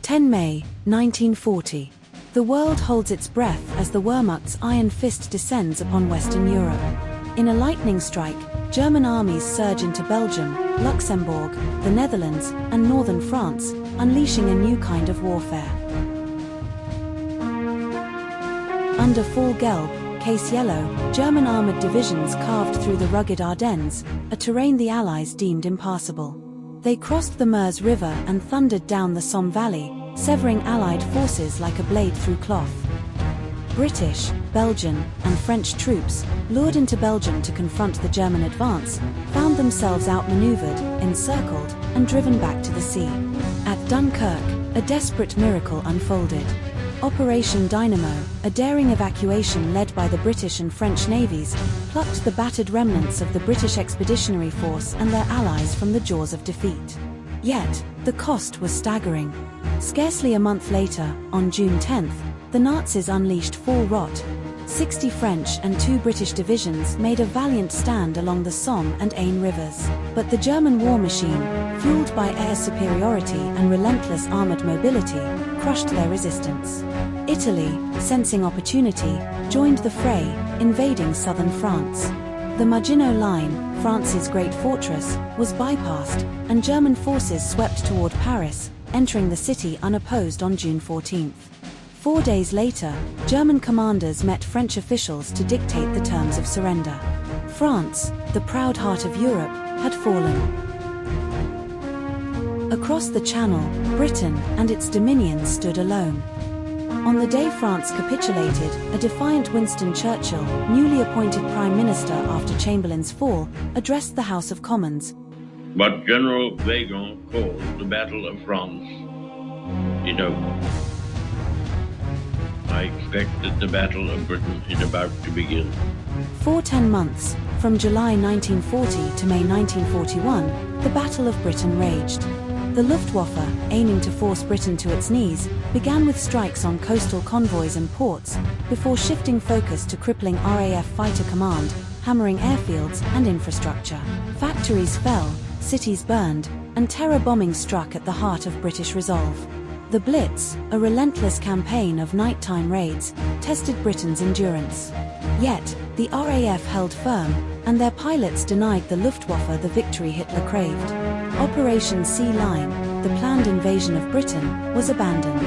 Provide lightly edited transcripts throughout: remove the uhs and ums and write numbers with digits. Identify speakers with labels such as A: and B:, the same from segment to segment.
A: 10 May, 1940. The world holds its breath as the Wehrmacht's iron fist descends upon Western Europe. In a lightning strike, German armies surge into Belgium, Luxembourg, the Netherlands, and northern France, unleashing a new kind of warfare. Under Fall Gelb, Case Yellow, German armored divisions carved through the rugged Ardennes, a terrain the Allies deemed impassable. They crossed the Meuse River and thundered down the Somme Valley, severing Allied forces like a blade through cloth. British, Belgian, and French troops, lured into Belgium to confront the German advance, found themselves outmaneuvered, encircled, and driven back to the sea. At Dunkirk, a desperate miracle unfolded. Operation Dynamo, a daring evacuation led by the British and French navies, plucked the battered remnants of the British Expeditionary Force and their allies from the jaws of defeat. Yet, the cost was staggering. Scarcely a month later, on June 10th, the Nazis unleashed full rot. 60 French and 2 British divisions made a valiant stand along the Somme and Aisne rivers. But the German war machine, fueled by air superiority and relentless armored mobility, crushed their resistance. Italy, sensing opportunity, joined the fray, invading southern France. The Maginot Line, France's great fortress, was bypassed, and German forces swept toward Paris, entering the city unopposed on June 14th. 4 days later, German commanders met French officials to dictate the terms of surrender. France, the proud heart of Europe, had fallen. Across the Channel, Britain and its dominions stood alone. On the day France capitulated, a defiant Winston Churchill, newly appointed Prime Minister after Chamberlain's fall, addressed the House of Commons.
B: What General Wehrmacht called the Battle of France is over. I expect that the Battle of Britain is about to begin.
A: For 10 months, from July 1940 to May 1941, the Battle of Britain raged. The Luftwaffe, aiming to force Britain to its knees, began with strikes on coastal convoys and ports, before shifting focus to crippling RAF fighter command, hammering airfields and infrastructure. Factories fell, cities burned, and terror bombing struck at the heart of British resolve. The Blitz, a relentless campaign of nighttime raids, tested Britain's endurance. Yet, the RAF held firm, and their pilots denied the Luftwaffe the victory Hitler craved. Operation Sea Lion, the planned invasion of Britain, was abandoned.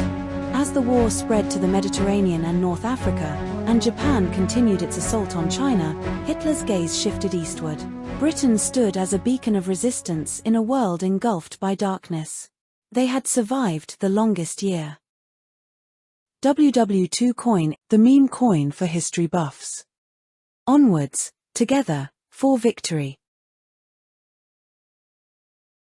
A: As the war spread to the Mediterranean and North Africa, and Japan continued its assault on China, Hitler's gaze shifted eastward. Britain stood as a beacon of resistance in a world engulfed by darkness. They had survived the longest year. WW2Coin, the meme coin for history buffs. Onwards, together, for victory.